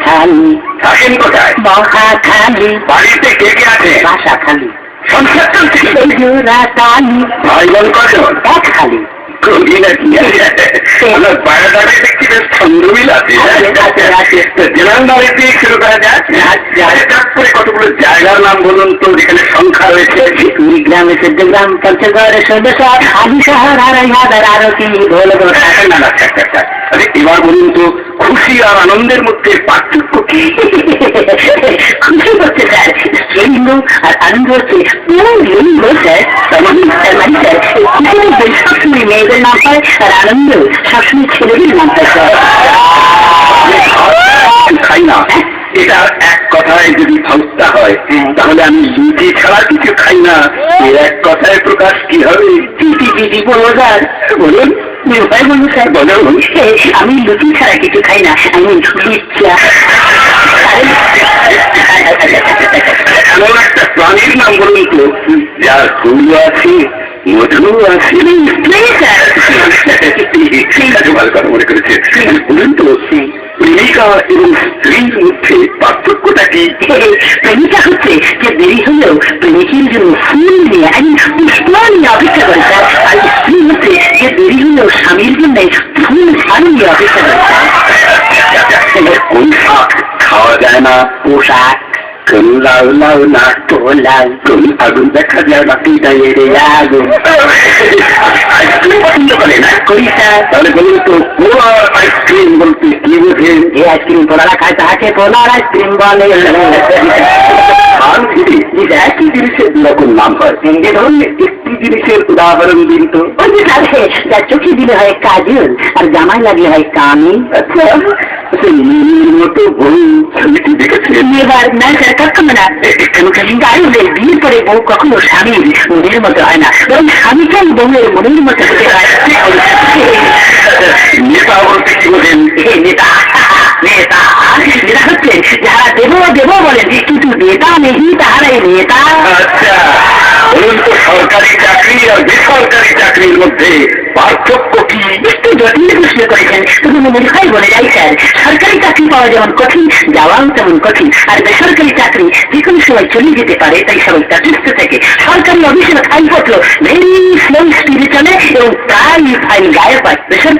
খালি। থাকেন কোথায়? মহাখালী। বাড়িতে কে কে আছে? বাসা খালি। সংসার চলছে? জোড়া তালি। ভাই বোন কজন? এক খালি। কবি নাকি? আমার বাড়াটাকে দেখছি বেশ ছন্দমিল আছে। জেলার বাড়িতে শুরু করা যাক। করে কতগুলো জায়গার নাম বলুন তো যেখানে সংখ্যা রয়েছে। কুড়িগ্রামে চৌদ্দগ্রাম, পঞ্চগড়ে ১৬০০, আদি শহর ২৫০০, আরো কি বলবো। না না, এবার বলুন তো খুশি আর আনন্দের মধ্যে পার্থক্য কি? খুশি হচ্ছে স্যার স্ত্রীলিঙ্গ, আর আনন্দ হচ্ছে লিঙ্গ স্যার। স্যার খুশি সবসময় মেয়েদের নাম হয়, আর আনন্দ সবসময় ছেলেদের নাম হয় স্যার। খাই না, এটা এক কথায় যদি সংস্থা হয় তাহলে আমি লুচি ছাড়া কিছু খাই না। এর এক কথায় প্রকাশ কি হবে? দিদি বলবো স্যার। বলুন। নির্ভয় বলবো স্যার। বলুন। আমি লুচি ছাড়া কিছু খাই না, আমি লুচা। এমন একটা প্রাণীর নাম বলুন তো যার ফুল আছে, মধু আছে। ভালো কথা মনে করেছে। বলুন তো প্রেমিকা এবং স্ত্রীর মধ্যে পার্থক্যটা কি? প্রেমিকা হচ্ছে যে দেরি হলেও প্রেমিকের জন্য ফুল নিয়ে পুষ্প নিয়ে অপেক্ষা করে স্যার, আর স্ত্রী হচ্ছে যে দেরি হলেও স্বামীর জন্য ফুল ঝাড় নিয়ে অপেক্ষা করে স্যার। কোন শাক খাওয়া যায় না? পোশাক। কোন লাউ লাউ না লাউ। কোন আগুন দেখা যায় না? আগুন। আইসক্রিম পছন্দ করে না? করি স্যার। তাহলে বলুন তো পোলার আইসক্রিম বলতে কি বোঝেন? এই আইসক্রিম পোলারা খায় তাহাকে পোলার আইসক্রিম বলে। একই জিনিসের দুরকম নাম হয়। এ ধরনের একটি জিনিসের উদাহরণ দিন তো। ওই যে তাহলে যার চোখে দিলে হয় কাজল, আর জামাই লাগলে হয় কামি। আচ্ছা, নীলের মতো বউ ছবিটি দেখেছেন? এবার না স্যার, কখনো না। কেন খালি গাড়িদের বিয়ের পরে বউ কখনো স্বামীর মনের মতো হয় না, বরং স্বামীটাই বউয়ের মনের মতো হতে হয়। নেতা বলতে কি বোঝেন? নেতা নেতা নেতা হচ্ছে যারা দেব দেব বলেন, কিন্তু নেতা নেই তাহারাই নেতা। আচ্ছা, বলুন তো সরকারি চাকরি আর বেসরকারি চাকরির মধ্যে পার্থক্য কি? একটু জটিল প্রশ্ন করেছেন, শুধু নির্ভয় বলে যাই স্যার, সরকারি চাকরি পাওয়া যেমন কঠিন, যাওয়াও তেমন কঠিন। আর বেসরকারি চাকরি যে কোনো সময় চলে যেতে পারে, তাই সবাই চাকরিস্থ থেকে সরকারি অফিসের ফাইল পত্র ভেরি স্লো স্পিডে চলে এবং প্রায় ফাইল গায়ে পায়। বেসরকারি